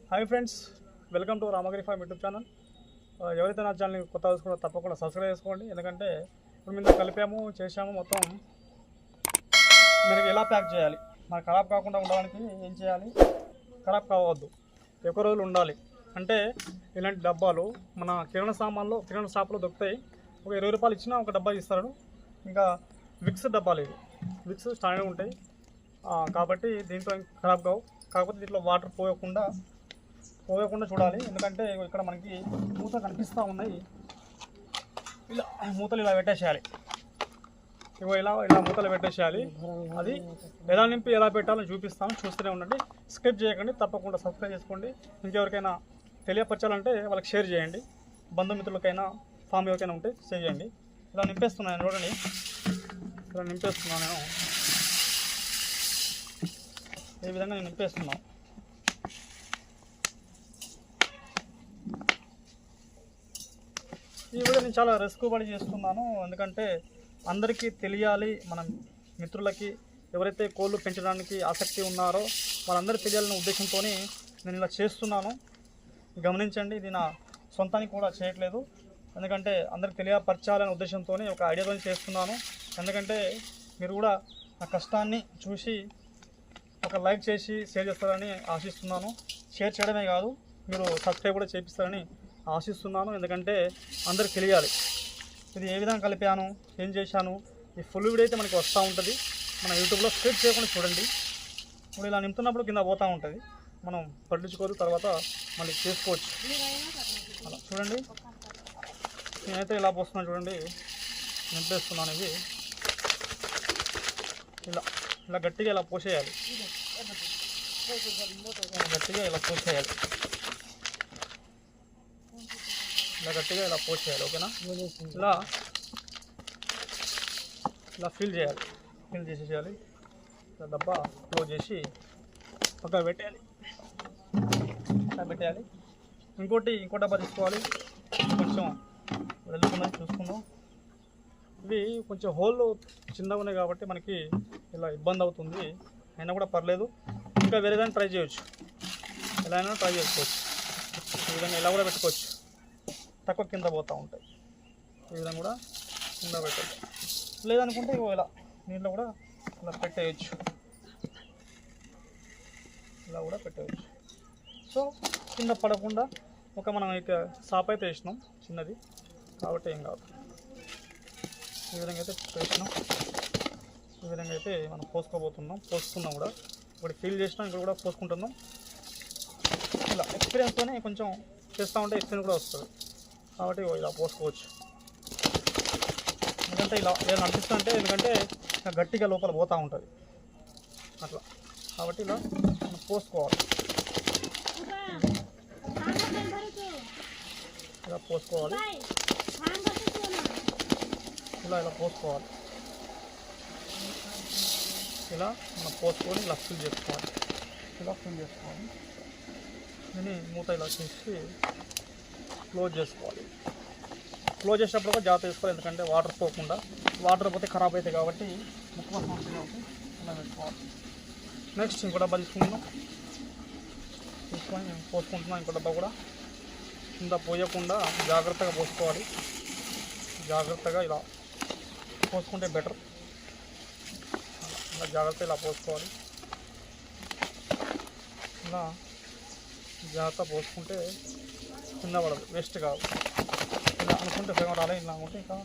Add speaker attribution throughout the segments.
Speaker 1: Hi friends, welcome to Ramagiri farm YouTube channel. ఎవరైతే నా ఛానల్ని కొత్త చూసుకుంటారో తప్పకుండా సబ్స్క్రైబ్ చేసుకోండి. ఎందుకంటే ఇప్పుడు మేము కలిపాము చేసాము మొత్తం మనకి ఎలా ప్యాక్ చేయాలి, మనకు ఖరాబ్ కాకుండా ఉండడానికి ఏం చేయాలి, ఖరాబ్ కావద్దు, ఎక్కువ రోజులు ఉండాలి అంటే ఇలాంటి డబ్బాలు మన కిరాణా షాప్లో దొరుకుతాయి. ఒక 20 రూపాయలు ఇచ్చినా ఒక డబ్బా ఇస్తారు. ఇంకా విక్స్ డబ్బాలు, ఇవి విక్స్ స్టాండర్డ్ ఉంటాయి కాబట్టి దీంట్లో ఖరాబ్ కావు. కాకపోతే దీంట్లో వాటర్ పోయకుండా చూడాలి. ఎందుకంటే ఇక్కడ మనకి మూత కనిపిస్తూ ఉన్నాయి. ఇలా మూతలు ఇలా పెట్టేసేయాలి. ఇలా మూతలు పెట్టేసేయాలి. అది ఎలా నింపి ఎలా పెట్టాలని చూపిస్తాను, చూస్తూనే ఉండండి. స్కిప్ చేయకండి, తప్పకుండా సబ్స్క్రైబ్ చేసుకోండి. ఇంకెవరికైనా తెలియపరచాలంటే వాళ్ళకి షేర్ చేయండి. బంధుమిత్రులకైనా ఫామ్ ఎవరికైనా ఉంటే షేర్ చేయండి. ఇలా నింపేస్తున్నాను చూడండి, ఇలా నింపేస్తున్నాను నేను. ఈ విధంగా నేను నింపేస్తున్నాను. ఈ వీడియో నేను చాలా రిస్క్ పడి చేస్తున్నాను. ఎందుకంటే అందరికీ తెలియాలి, మన మిత్రులకి ఎవరైతే కోళ్ళు పెంచడానికి ఆసక్తి ఉన్నారో వాళ్ళందరూ తెలియాలనే ఉద్దేశంతో నేను ఇలా చేస్తున్నాను. గమనించండి, ఇది నా సొంతానికి కూడా చేయట్లేదు. ఎందుకంటే అందరికి తెలియపరచాలనే ఉద్దేశంతో ఒక ఐడియాతో చేస్తున్నాను. ఎందుకంటే మీరు కూడా నా కష్టాన్ని చూసి ఒక లైక్ చేసి షేర్ చేస్తారని ఆశిస్తున్నాను. షేర్ చేయడమే కాదు, మీరు సబ్స్క్రైబ్ కూడా చేపిస్తారని ఆశిస్తున్నాను. ఎందుకంటే అందరికి తెలియాలి ఇది ఏ విధంగా కలిపాను, ఏం చేశాను. ఈ ఫుల్ వీడియో అయితే మనకి వస్తూ ఉంటుంది. మన యూట్యూబ్లో స్కిప్ చేయకుండా చూడండి. ఇప్పుడు ఇలా నింపుతున్నప్పుడు కింద పోతూ ఉంటుంది, మనం పట్టించుకోదు, తర్వాత మళ్ళీ చేసుకోవచ్చు. అలా చూడండి, నేనైతే ఇలా పోస్తున్నాను చూడండి, నింపేస్తున్నాను. ఇది ఇలా గట్టిగా ఇలా పోసేయాలి, గట్టిగా ఇలా పోసేయాలి, ఇలా గట్టిగా ఇలా పోసేయాలి. ఓకేనా? ఇలా ఫిల్ చేసేయాలి. ఇలా డబ్బా క్లోజ్ చేసి పక్కన పెట్టేయాలి. ఇంకో డబ్బా తీసుకోవాలి. కొంచెం వెళ్తున్నది చూసుకుందాం. ఇవి కొంచెం హోల్ చిన్నగా ఉన్నాయి కాబట్టి మనకి ఇలా ఇబ్బంది అవుతుంది. అయినా కూడా పర్లేదు, ఇంకా వేరే దాన్ని ట్రై చేయొచ్చు. ఎలా అయినా ట్రై చేసుకోవచ్చు. ఈ విధంగా ఇలా కూడా పెట్టుకోవచ్చు, తక్కువ కింద పోతూ ఉంటాయి. ఈ విధంగా కూడా కింద పెట్టచ్చు. లేదనుకుంటే ఇలా నీళ్ళు కూడా ఇలా పెట్టేయచ్చు, ఇలా కూడా పెట్టేయచ్చు. సో కింద పడకుండా మనం ఇక సాప్ అయితే వేసినాం చిన్నది కాబట్టి ఏం కాదు. ఈ విధంగా అయితే వేసినాం. ఈ విధంగా అయితే మనం పోసుకున్నాం కూడా. ఇప్పుడు ఫీల్ చేసినాం, ఇక్కడ కూడా పోసుకుంటున్నాం. ఇలా ఎక్స్పీరియన్స్తోనే కొంచెం చేస్తూ ఉంటే ఎక్స్పీరియన్స్ కూడా వస్తుంది కాబట్టి ఇలా పోసుకోవచ్చు. ఎందుకంటే ఇలా అనిపిస్తుంటే, ఎందుకంటే గట్టిగా లోపల పోతూ ఉంటుంది అట్లా, కాబట్టి ఇలా మనం పోసుకోవాలి. ఇలా పోసుకోవాలి, ఇలా పోసుకోవాలి. ఇలా మనం పోసుకొని ఇలా ఫిల్ చేసుకోవాలి. దీన్ని మూత ఇలా చేసి క్లోజ్ చేసుకోవాలి. క్లోజ్ చేసేటప్పుడు కూడా జాగ్రత్త చేసుకోవాలి, ఎందుకంటే వాటర్ పోతే ఖరాబ్ అవుతాయి కాబట్టి ముఖ్య సమస్య కాబట్టి ఇలా పెట్టుకోవాలి. నెక్స్ట్ ఇంకో డబ్బా తీసుకొని పోసుకుంటున్నాం. ఇంకో డబ్బా కూడా కింద పోయకుండా జాగ్రత్తగా పోసుకోవాలి. జాగ్రత్తగా ఇలా పోసుకుంటే బెటర్. ఇలా జాగ్రత్తగా ఇలా పోసుకోవాలి. ఇలా జాగ్రత్త పోసుకుంటే కింద పడదు, వేస్ట్ కాదు. ఇలా అనుకుంటే ఫేమస్ రాలే, ఇలా అనుకుంటే ఇంకా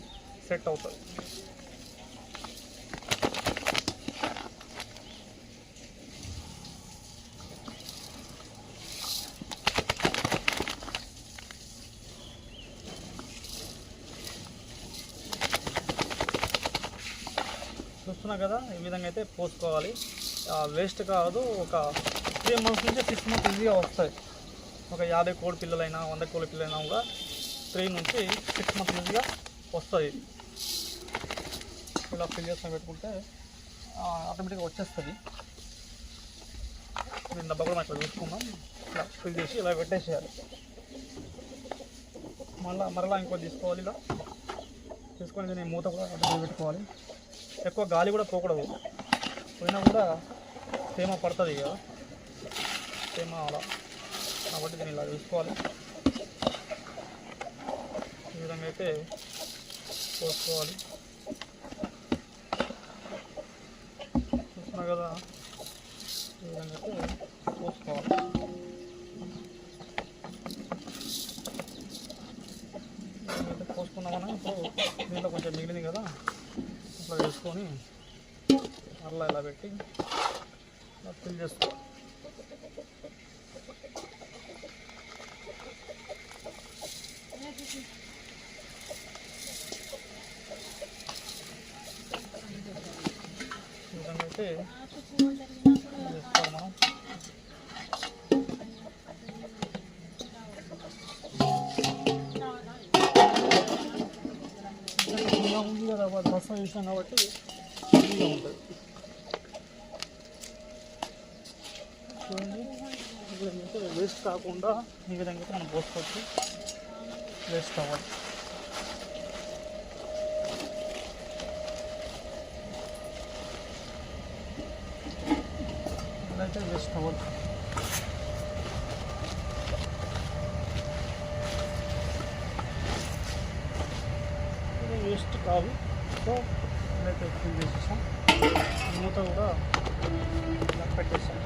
Speaker 1: సెట్ అవుతుంది. చూస్తున్నా కదా, ఈ విధంగా అయితే పోసుకోవాలి. వేస్ట్ కాదు. ఒక 3 months నుంచి 6 months ఈజీగా వస్తాయి. ఒక 50 కోడి పిల్లలైనా 100 కోడి పిల్లలైనా కూడా 3 నుంచి 6 months ఈజీగా వస్తుంది. ఇలా ఫిల్ చేసుకొని పెట్టుకుంటే ఆటోమేటిక్గా వచ్చేస్తుంది. దీని డబ్బా కూడా మనం చూసుకుందాం. ఇలా ఫిల్ చేసి ఇలా పెట్టేసేయాలి. మరలా ఇంకోటి తీసుకోవాలి. ఇలా తీసుకొని దీన్ని మూత కూడా పెట్టుకోవాలి. ఎక్కువ గాలి కూడా పోకూడదు, పోయినా కూడా తేమ పడుతుంది కదా, తేమ అలా కాబట్టి దీన్ని ఇలా వేసుకోవాలి. ఈ విధంగా అయితే పోసుకోవాలి. చూస్తున్నా కదా, ఈ విధంగా అయితే పోసుకోవాలి. పోసుకున్నామని ఇప్పుడు దీంట్లో కొంచెం మిగిలింది కదా, ఇట్లా వేసుకొని అలా ఇలా పెట్టి ఫిల్ చేసుకోవాలి. ఈ విధంగా అయితే చేసుకోవాలి మనం. ఉంది కదా, రసం వేసాం కాబట్టి ఈజీగా ఉంటుంది. చూడండి, ఇప్పుడు వేస్ట్ కాకుండా ఈ విధంగా అయితే మనం పోసుకోవచ్చు. వేస్ట్ అవ్వాలి. ఇలా అయితే వేస్ట్ అవ్వాలి. వేస్ట్ కాదు. సో ఇలాగైతే ఫిల్ చేసేసాం. మూత కూడా ఇలా పెట్టేసాం.